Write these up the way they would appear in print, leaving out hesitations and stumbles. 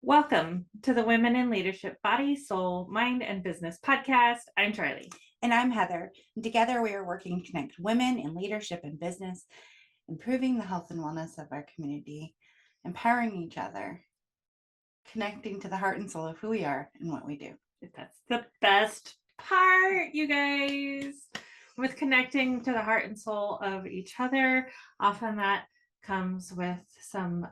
Welcome to the Women in Leadership Body, Soul, Mind, and Business podcast. I'm Charlie. And I'm Heather. And together we are working to connect women in leadership and business, improving the health and wellness of our community, empowering each other, connecting to the heart and soul of who we are and what we do. That's the best part, you guys. With connecting to the heart and soul of each other, often that comes with some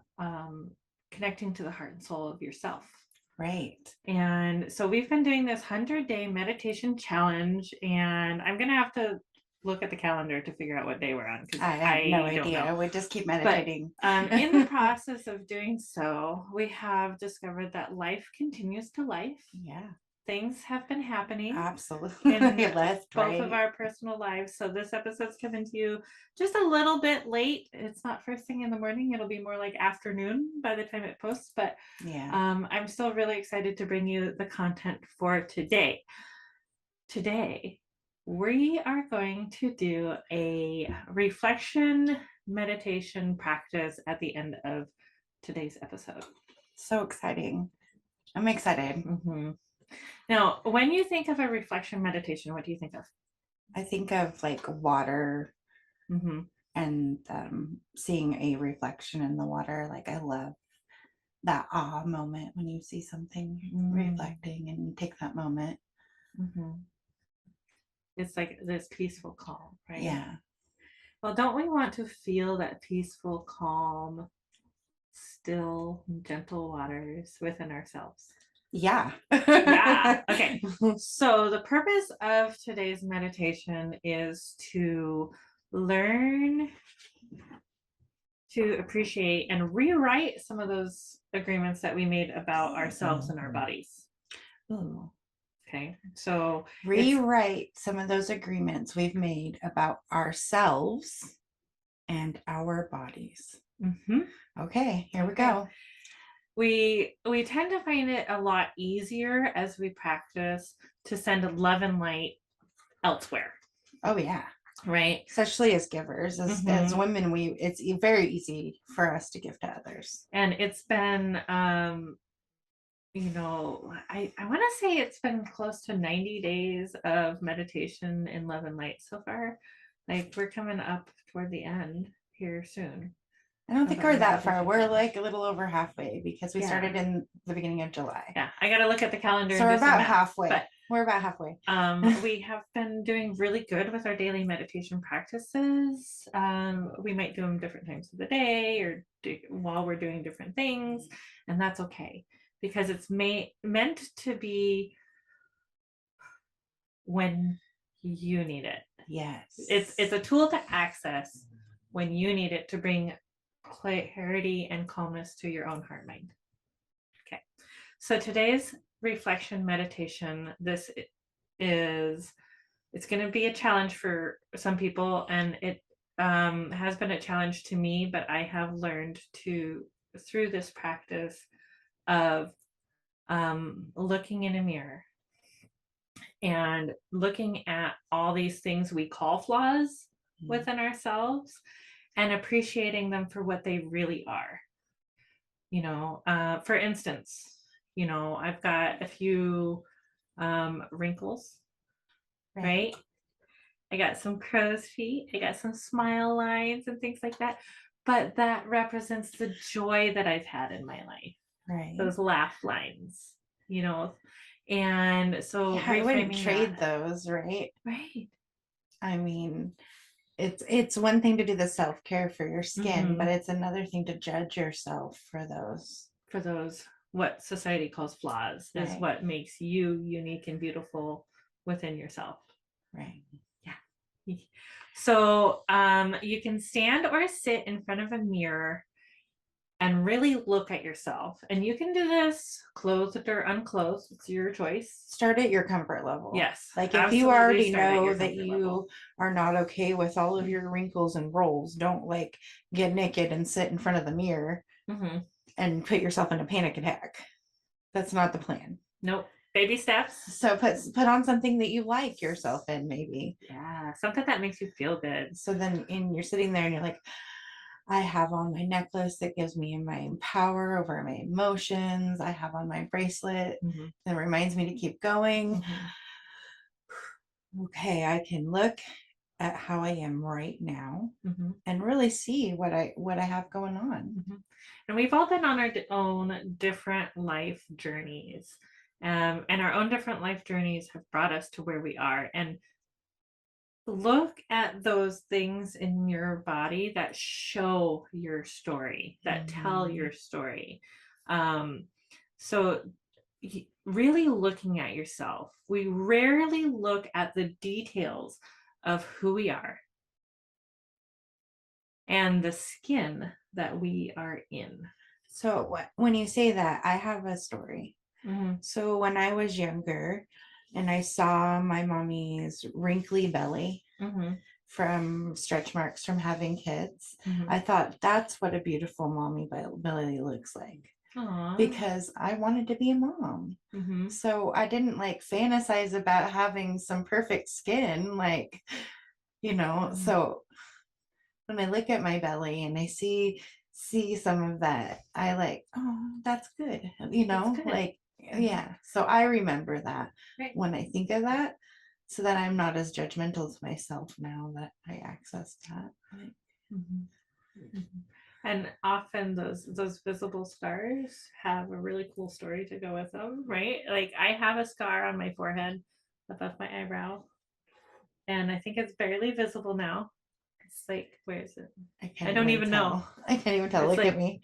connecting to the heart and soul of yourself. Right. And so we've been doing this 100-day meditation challenge, and I'm going to have to look at the calendar to figure out what day we're on, because I have no don't idea. know. We just keep meditating. But in the process of doing so, we have discovered that life continues to life. Yeah. Things have been happening. Absolutely. In Left, both right. of our personal lives. So this episode's coming to you just a little bit late. It's not first thing in the morning. It'll be more like afternoon by the time it posts. But Yeah. I'm still really excited to bring you the content for today. Today, we are going to do a reflection meditation practice at the end of today's episode. So exciting. I'm excited. Mm-hmm. Now, when you think of a reflection meditation, what do you think of? I think of like water and seeing a reflection in the water. Like I love that awe moment when you see something reflecting and you take that moment. It's like this peaceful calm, right? Yeah. Well, don't we want to feel that peaceful, calm, still, gentle waters within ourselves? Yeah. Yeah. Okay. So the purpose of today's meditation is to learn to appreciate and rewrite some of those agreements that we made about ourselves and our bodies. Ooh. Okay. So rewrite some of those agreements we've made about ourselves and our bodies. Okay, here we go. We tend to find it a lot easier as we practice to send love and light elsewhere. Oh yeah. Right. Especially as givers, as women, it's very easy for us to give to others. And it's been I want to say it's been close to 90 days of meditation in love and light so far. Like we're coming up toward the end here soon. I don't think we're that far. We're like a little over halfway because we started in the beginning of July. Yeah, I got to look at the calendar. So we're about halfway. But we're about halfway. We have been doing really good with our daily meditation practices. We might do them different times of the day or while we're doing different things, and that's okay because it's meant to be when you need it. Yes, it's a tool to access when you need it to bring clarity and calmness to your own heart mind. Okay, so today's reflection meditation, it's going to be a challenge for some people, and it has been a challenge to me, but I have learned through this practice of looking in a mirror and looking at all these things we call flaws within ourselves and appreciating them for what they really are. For instance, I've got a few wrinkles, right? I got some crow's feet. I got some smile lines and things like that. But that represents the joy that I've had in my life. Right. Those laugh lines, And so I wouldn't trade those, right? Right. I mean, it's one thing to do the self-care for your skin, but it's another thing to judge yourself for those what society calls flaws, is what makes you unique and beautiful within yourself. Right. Yeah. So you can stand or sit in front of a mirror and really look at yourself. And you can do this clothed or unclothed. It's your choice. Start at your comfort level. Yes. Like if you already know that you are not okay with all of your wrinkles and rolls, don't like get naked and sit in front of the mirror and put yourself in a panic attack. That's not the plan. Nope. Baby steps. So put on something that you like yourself in, maybe. Yeah. Something that makes you feel good. So then you're sitting there and you're like, I have on my necklace that gives me my power over my emotions. I have on my bracelet that reminds me to keep going. Okay, I can look at how I am right now and really see what I have going on. And we've all been on our own different life journeys. And our own different life journeys have brought us to where we are. And look at those things in your body that show your story, that tell your story. So really looking at yourself. We rarely look at the details of who we are and the skin that we are in. So when you say that, I have a story. So when I was younger and I saw my mommy's wrinkly belly from stretch marks from having kids, I thought that's what a beautiful mommy belly looks like. Aww. Because I wanted to be a mom. So I didn't like fantasize about having some perfect skin, like, you know. So when I look at my belly and I see some of that, I like, oh, that's good, you know, good. Like, yeah. So I remember that when I think of that, so that I'm not as judgmental to myself now that I access that. And often those visible scars have a really cool story to go with them, right? Like I have a scar on my forehead above my eyebrow, and I think it's barely visible now. It's like, where is it? I don't even know. I can't even tell. It's look like, at me.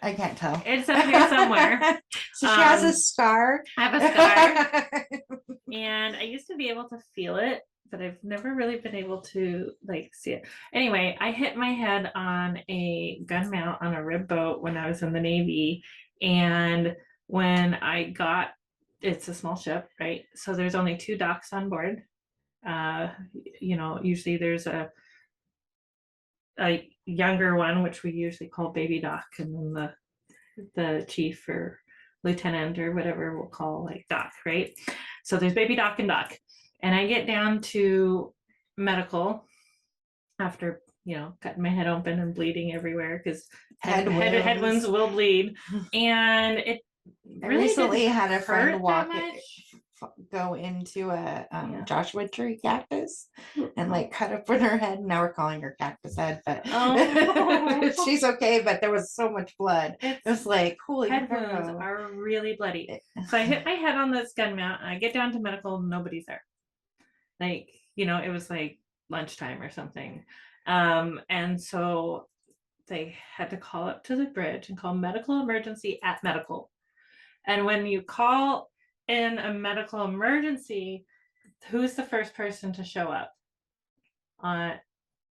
I can't tell. It's up here somewhere. So she has a scar. I have a scar. And I used to be able to feel it, but I've never really been able to like see it. Anyway, I hit my head on a gun mount on a rib boat when I was in the Navy. And when I got, it's a small ship, right? So there's only 2 docks on board. You know, usually there's a younger one, which we usually call baby doc, and then the chief or lieutenant or whatever we'll call like doc, right? So there's baby doc and doc. And I get down to medical after, you know, cutting my head open and bleeding everywhere because head wounds will bleed. And it really recently had a friend go into a Joshua tree cactus and like cut open her head. Now we're calling her cactus head, but she's okay. But there was so much blood. It was like, holy head wounds are really bloody. So I hit my head on this gun mount and I get down to medical, nobody's there. Like, you know, it was like lunchtime or something. And so they had to call up to the bridge and call medical emergency at medical. And when you call in a medical emergency, who's the first person to show up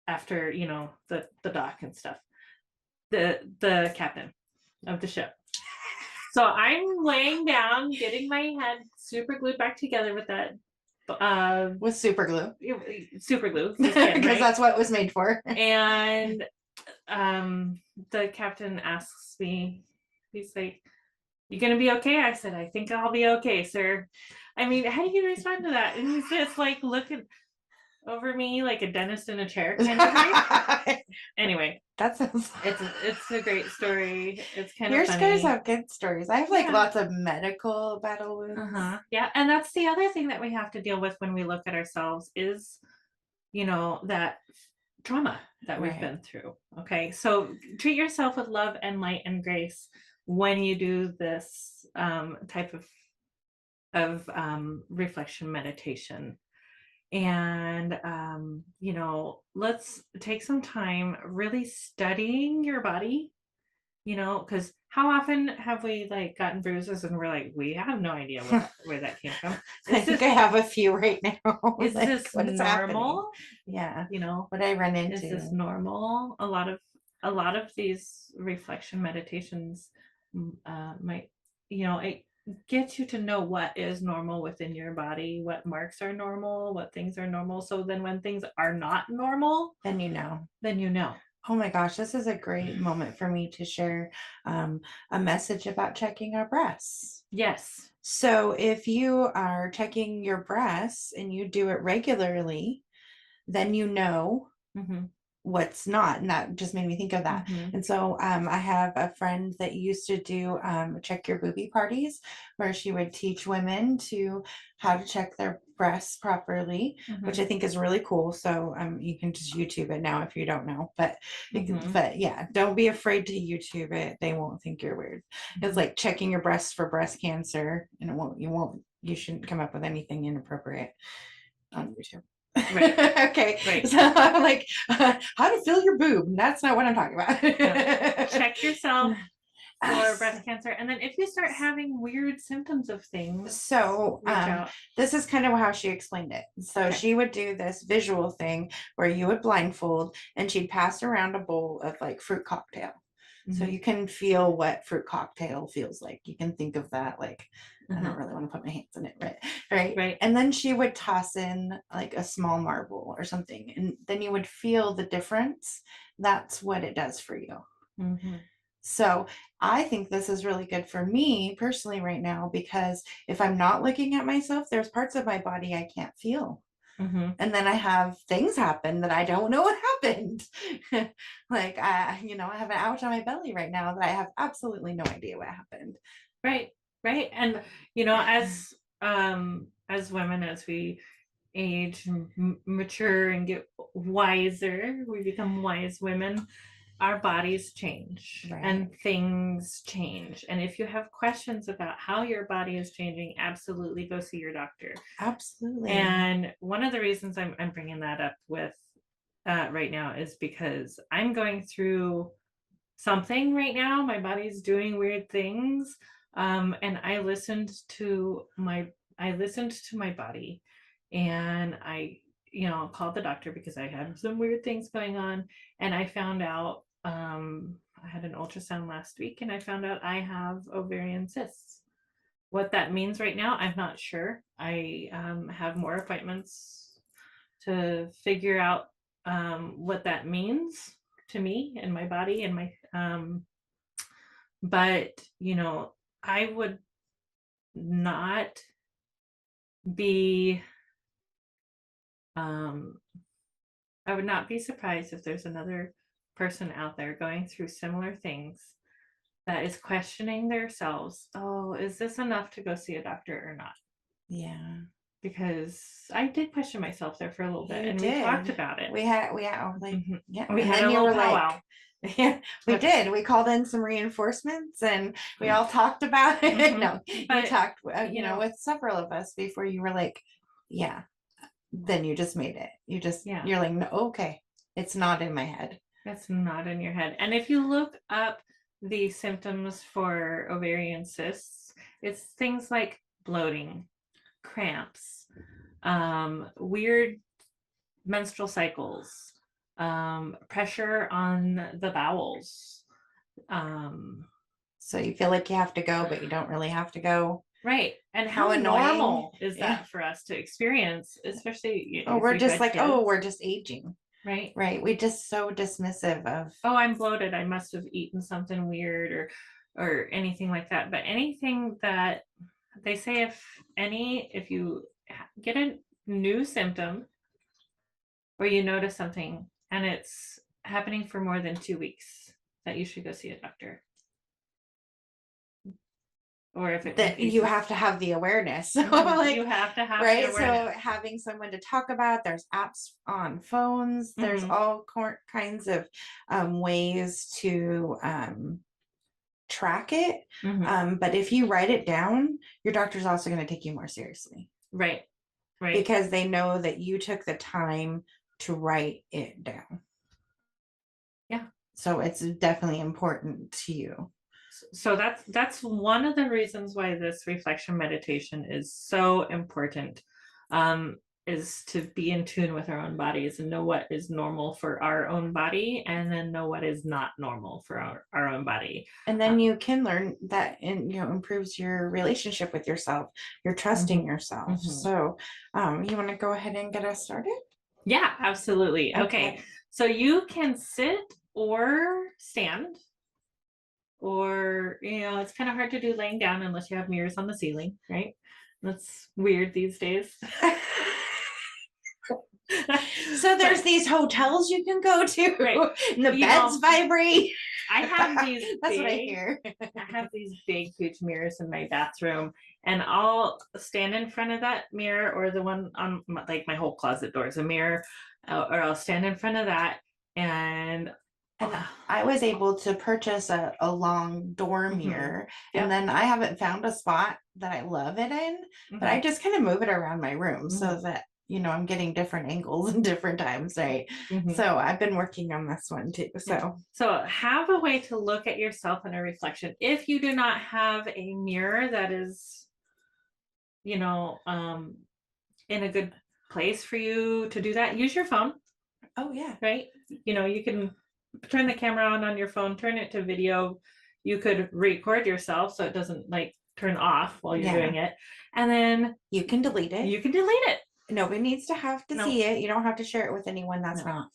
after, you know, the dock and stuff? The captain of the ship. So I'm laying down, getting my head super glued back together with that with super glue because right? That's what it was made for. And the captain asks me, he's like, you gonna be okay? I said, I think I'll be okay, sir. I mean, how do you respond to that? And he's just like looking over me like a dentist in a chair kind of thing. Anyway, that sounds it's a great story. It's kind of your funny. scars have good stories. I have like lots of medical battle wounds. Yeah, and that's the other thing that we have to deal with when we look at ourselves is, you know, that trauma that we've been through. Okay, so treat yourself with love and light and grace when you do this type of reflection meditation. And you know, let's take some time really studying your body, you know, because how often have we like gotten bruises and we're like, we have no idea where that came from. I think I have a few right now. Is like, this normal? Happening? Yeah, you know, what I run into. Is this normal? A lot of these reflection meditations might, you know, it gets you to know what is normal within your body, what marks are normal, what things are normal. So then when things are not normal, then you know. Oh my gosh, this is a great moment for me to share a message about checking our breasts. Yes. So if you are checking your breasts and you do it regularly, then you know what's not, and that just made me think of that. And so I have a friend that used to do check your booby parties, where she would teach women to how to check their breasts properly, which I think is really cool. So you can just YouTube it now if you don't know, but but yeah, don't be afraid to YouTube it. They won't think you're weird. It's like checking your breasts for breast cancer, and you shouldn't come up with anything inappropriate on YouTube. Right. Okay. Right. So I'm like, how to fill your boob. That's not what I'm talking about. Check yourself for breast cancer. And then if you start having weird symptoms of things, so this is kind of how she explained it. So she would do this visual thing where you would blindfold and she'd pass around a bowl of like fruit cocktail. So you can feel what fruit cocktail feels like. You can think of that like, I don't really want to put my hands in it, right? And then she would toss in like a small marble or something, and then you would feel the difference. That's what it does for you. So I think this is really good for me personally right now, because if I'm not looking at myself, there's parts of my body I can't feel. And then I have things happen that I don't know what happened. Like, I have an ouch on my belly right now that I have absolutely no idea what happened. Right. And, as women, as we age, mature, and get wiser, we become wise women. Our bodies change and things change. And if you have questions about how your body is changing, absolutely go see your doctor. Absolutely. And one of the reasons I'm bringing that up with right now is because I'm going through something right now. My body's doing weird things. And I listened to my body, and I called the doctor because I had some weird things going on, and I found out I had an ultrasound last week, and I found out I have ovarian cysts. What that means right now, I'm not sure. I have more appointments to figure out what that means to me and my body and my but I would not be I would not be surprised if there's another person out there going through similar things that is questioning themselves. Oh, is this enough to go see a doctor or not? Yeah. Because I did question myself there for a little bit, and we talked about it. We had like yeah. We had a little powwow. Yeah, we did. We called in some reinforcements and we all talked about it. No, but, we talked, with several of us before you were like, yeah, then you just made it. You're like, no, okay, it's not in my head. It's not in your head. And if you look up the symptoms for ovarian cysts, it's things like bloating, cramps, weird menstrual cycles, pressure on the bowels. So you feel like you have to go, but you don't really have to go. Right. And how normal is that for us to experience, especially we're just like, we're just aging. Right. We just so dismissive of, I'm bloated, I must have eaten something weird or anything like that. But anything that they say, if you get a new symptom or you notice something and it's happening for more than 2 weeks, that you should go see a doctor. Or if you have to have the awareness. So like, you have to have the awareness. So having someone to talk about, there's apps on phones, there's all kinds of ways to track it. But if you write it down, your doctor's also going to take you more seriously. Right. Because they know that you took the time to write it down. Yeah. So it's definitely important to you. So that's one of the reasons why this reflection meditation is so important, is to be in tune with our own bodies and know what is normal for our own body, and then know what is not normal for our own body. And then you can learn that, and improves your relationship with yourself. You're trusting yourself. So you want to go ahead and get us started? Yeah, absolutely. Okay. So you can sit or stand. Or, it's kind of hard to do laying down unless you have mirrors on the ceiling, right? That's weird these days. So there's these hotels you can go to, Right. and the You beds know, vibrate. I have these That's what I big, hear. I have these big, huge mirrors in my bathroom, and I'll stand in front of that mirror, or the one on like my whole closet door is a mirror, or I'll stand in front of that, and And I was able to purchase a long door mirror, Yep. and then I haven't found a spot that I love it in, but I just kind of move it around my room so that I'm getting different angles and different times, right? So I've been working on this one too. So have a way to look at yourself in a reflection. If you do not have a mirror that is, you know, in a good place for you to do that, use your phone. Oh yeah. Right? You can turn the camera on your phone, turn it to video. You could record yourself so it doesn't like turn off while you're doing it. And then you can delete it. You can delete it. Nobody needs to have to see it. You don't have to share it with anyone. That's not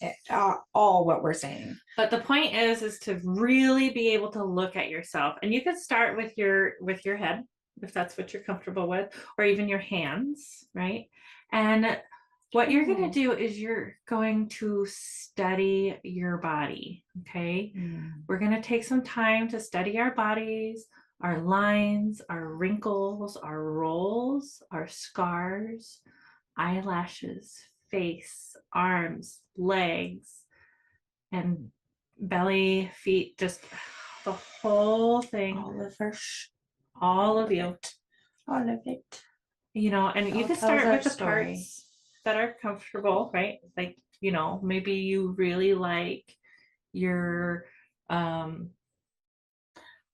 all what we're saying. But the point is to really be able to look at yourself. And you can start with your head, if that's what you're comfortable with, or even your hands, right? And what you're going to do is you're going to study your body, okay? We're going to take some time to study our bodies, our lines, our wrinkles, our rolls, our scars, eyelashes, face, arms, legs, and belly, feet, just the whole thing. All of you. All of it. And you can start with the parts that are comfortable, right? Like, maybe you really like your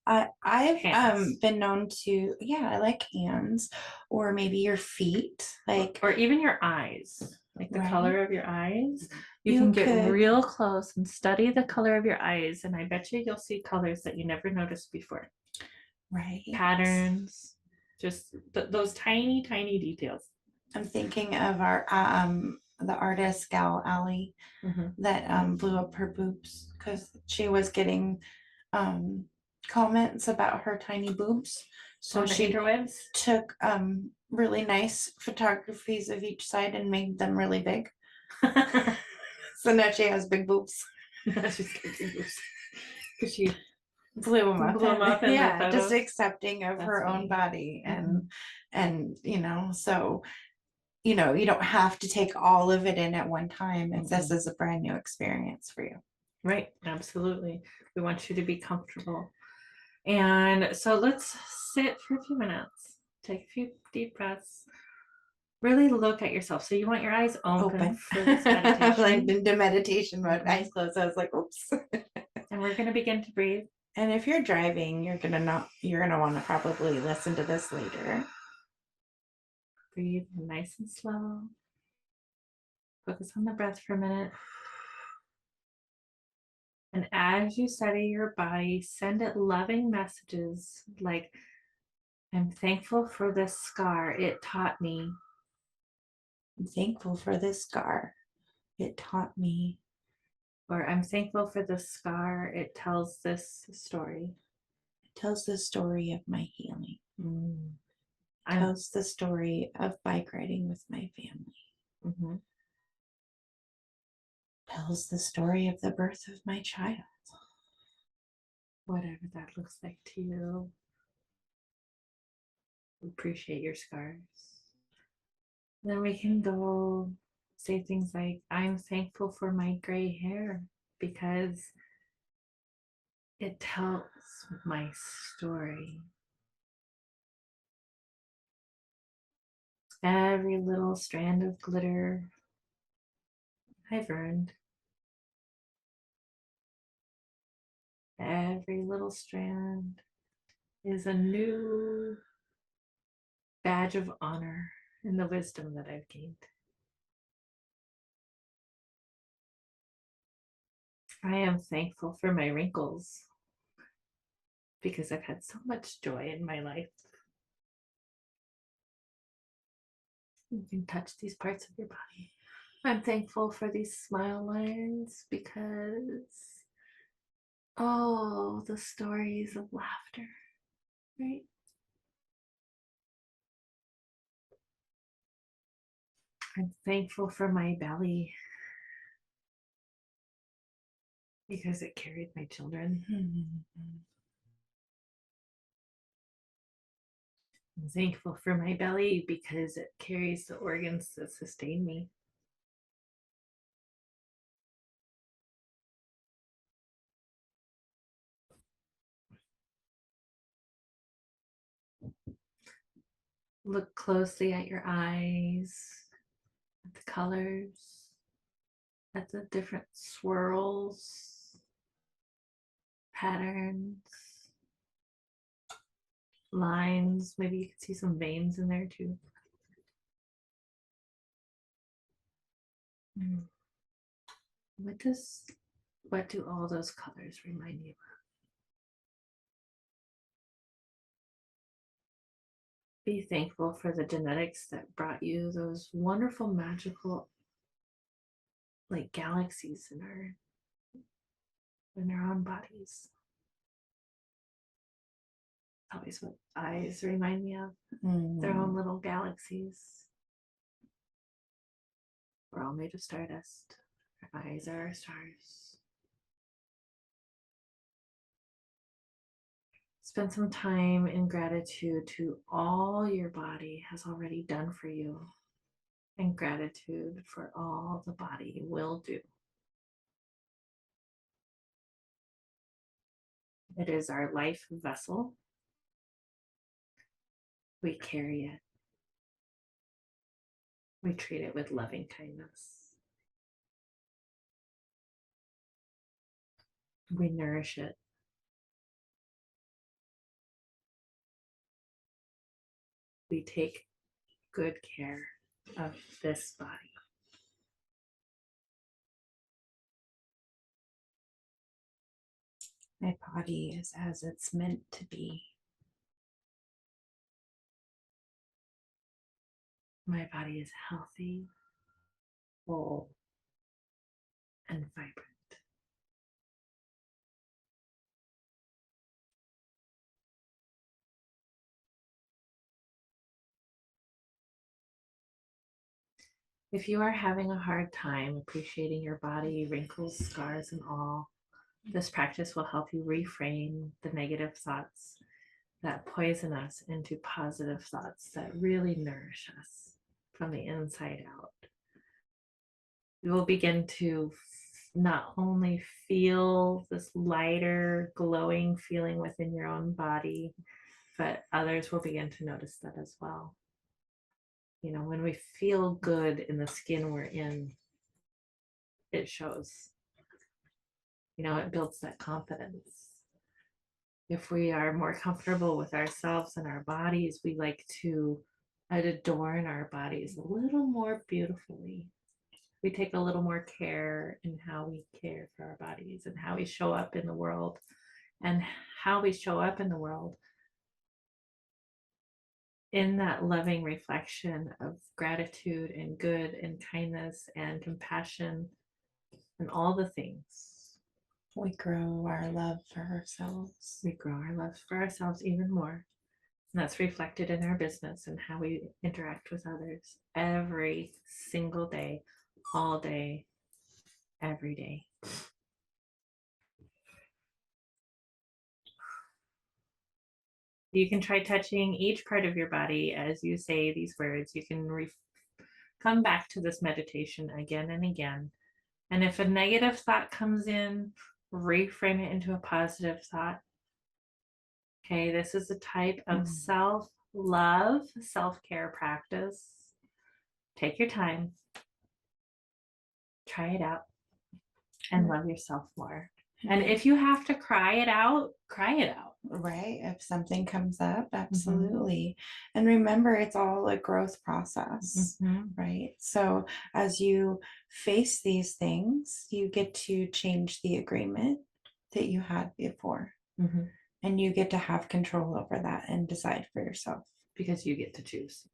I've been known to, I like hands, or maybe your feet, like, or even your eyes, like the color of your eyes. You can get could. real close and study the color of your eyes, and I bet you'll see colors that you never noticed before. Right. Patterns, just those tiny, tiny details. I'm thinking of our the artist gal Allie that blew up her boobs because she was getting comments about her tiny boobs. So she took really nice photographies of each side and made them really big. So now she has big boobs. She's got big boobs because she blew them up. Yeah, just accepting of her own body, and so you don't have to take all of it in at one time if this is a brand new experience for you. Right, absolutely. We want you to be comfortable. And so let's sit for a few minutes, take a few deep breaths, really look at yourself. So you want your eyes open for this meditation. Like into meditation mode, eyes closed. I was like, oops. And we're going to begin to breathe. And if you're driving, you're gonna want to probably listen to this later. Breathe nice and slow. Focus on the breath for a minute. And as you study your body, send it loving messages like, I'm thankful for this scar. It taught me. I'm thankful for this scar. It taught me. Or I'm thankful for this scar. It tells this story. It tells the story of my healing. It tells the story of bike riding with my family. Tells the story of the birth of my child. Whatever that looks like to you. Appreciate your scars. Then we can go say things like, I'm thankful for my gray hair because it tells my story. Every little strand of glitter I've earned. Every little strand is a new badge of honor in the wisdom that I've gained. I am thankful for my wrinkles because I've had so much joy in my life. You can touch these parts of your body. I'm thankful for these smile lines because, the stories of laughter, right? I'm thankful for my belly because it carried my children. I'm thankful for my belly because it carries the organs that sustain me. Look closely at your eyes, at the colors, at the different swirls, patterns, lines. Maybe you can see some veins in there too. What do all those colors remind you of? Be thankful for the genetics that brought you those wonderful, magical, like galaxies in our own bodies. Always what eyes remind me of. Their own little galaxies. We're all made of stardust. Our eyes are our stars. Spend some time in gratitude to all your body has already done for you, and gratitude for all the body will do. It is our life vessel. We carry it. We treat it with loving kindness. We nourish it. We take good care of this body. My body is as it's meant to be. My body is healthy, whole, and vibrant. If you are having a hard time appreciating your body, wrinkles, scars, and all, this practice will help you reframe the negative thoughts that poison us into positive thoughts that really nourish us from the inside out. You will begin to not only feel this lighter, glowing feeling within your own body, but others will begin to notice that as well. You know, when we feel good in the skin we're in, it shows. You know, it builds that confidence. If we are more comfortable with ourselves and our bodies, we like to adorn our bodies a little more beautifully. We take a little more care in how we care for our bodies and how we show up in the world, and how we show up in the world in that loving reflection of gratitude and good and kindness and compassion and all the things. We grow our love for ourselves. We grow our love for ourselves even more. And that's reflected in our business and how we interact with others every single day, all day, every day. You can try touching each part of your body as you say these words. You can come back to this meditation again and again. And if a negative thought comes in, reframe it into a positive thought. Okay, this is a type of self-love, self-care practice. Take your time. Try it out and love yourself more. And if you have to cry it out, cry it out. Right. If something comes up, absolutely. And remember, it's all a growth process, right? So as you face these things, you get to change the agreement that you had before. And you get to have control over that and decide for yourself. Because you get to choose.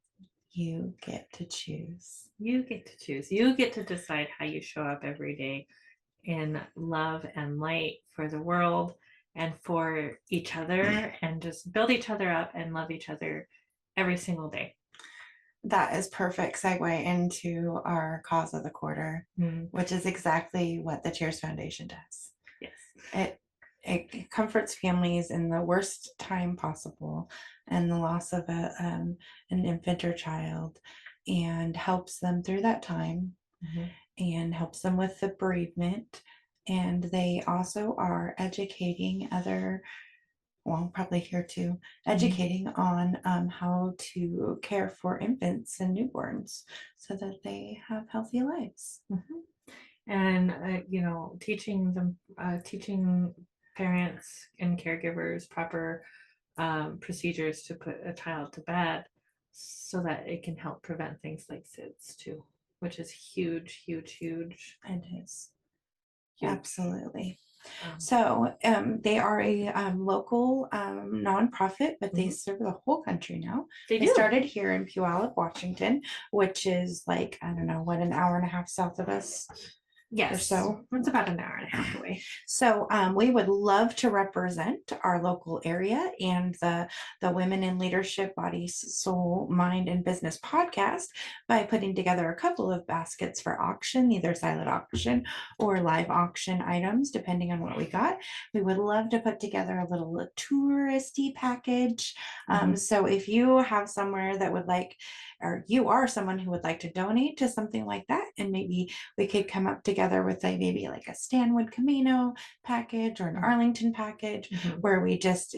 You get to choose. You get to choose. You get to decide how you show up every day in love and light for the world and for each other, and just build each other up and love each other every single day. that is perfect segue into our cause of the quarter, which is exactly what the Cheers Foundation does. Yes. It comforts families in the worst time possible and the loss of an infant or child, and helps them through that time, and helps them with the bereavement. And they also are educating other, well, probably here too, educating on how to care for infants and newborns so that they have healthy lives. And teaching parents and caregivers proper procedures to put a child to bed so that it can help prevent things like SIDS too, which is huge. It is. Huge. Absolutely. So they are a local nonprofit, but they serve the whole country now. They started here in Puyallup, Washington, which is like, I don't know, what, an hour and a half south of us. Yes. Or so. It's about an hour and a half away. So we would love to represent our local area and the Women in Leadership Body, Soul, Mind, and Business podcast by putting together a couple of baskets for auction, either silent auction or live auction items, depending on what we got. We would love to put together a little touristy package. So if you have somewhere that would like, or you are someone who would like to donate to something like that, and maybe we could come up together with maybe like a Stanwood Camino package or an Arlington package, where we just,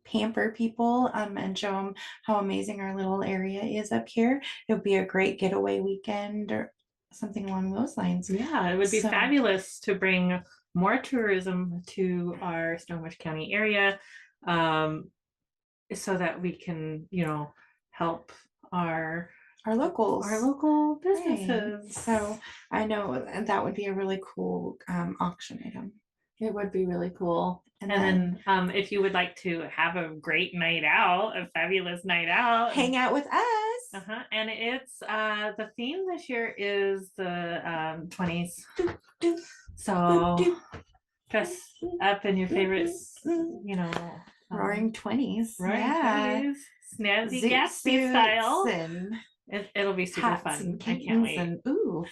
pamper people and show them how amazing our little area is up here. It would be a great getaway weekend or something along those lines. Yeah, it would be fabulous to bring more tourism to our Snohomish County area, so that we can, help our local businesses. Right. So I know that would be a really cool auction item. It would be really cool. And then if you would like to have a great night out, a fabulous night out, hang out with us. And it's the theme this year is the 20s. So dress up in your favorites, roaring 20s. Roaring 20s. Snazzy Gatsby style. It'll be super fun. I can't wait. And oh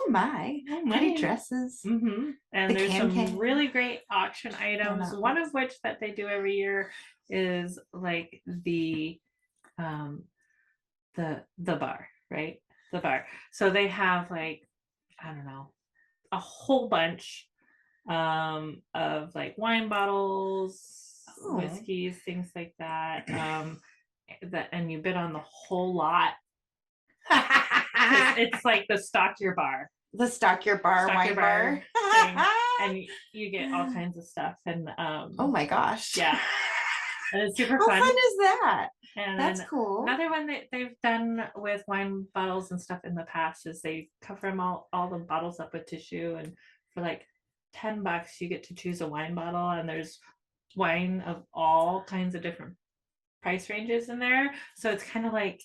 my, pretty dresses. And there's some really great auction items. One of which that they do every year is like the bar, right? The bar. So they have like, I don't know, a whole bunch of like wine bottles, whiskeys, things like that. And you bid on the whole lot. It's like the stock your bar wine bar thing, and you get all kinds of stuff. And oh my gosh, yeah, and it's super fun. How fun is that? And that's cool. Another one that they've done with wine bottles and stuff in the past is they cover them all the bottles up with tissue, and for like $10 you get to choose a wine bottle, and there's wine of all kinds of different price ranges in there. So it's kind of like,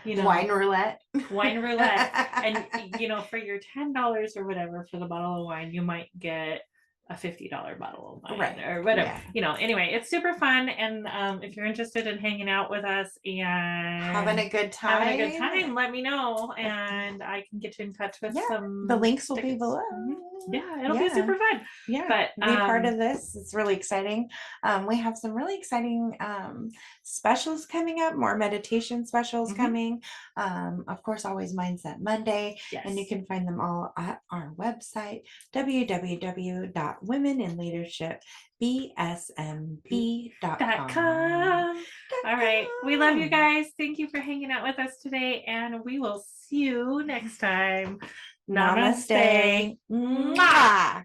wine roulette. And for your $10 or whatever for the bottle of wine, you might get a $50 bottle of wine, or whatever. Anyway, it's super fun. And if you're interested in hanging out with us and having a good time, let me know, and I can get you in touch with some. The links will be below. Yeah, it'll be super fun. Yeah, but be part of this. It's really exciting. We have some really exciting specials coming up, more meditation specials coming. Of course, always Mindset Monday. Yes. And you can find them all at our website, www.womeninleadership.bsmb.com. All right. We love you guys. Thank you for hanging out with us today, and we will see you next time. Namaste. Mwah.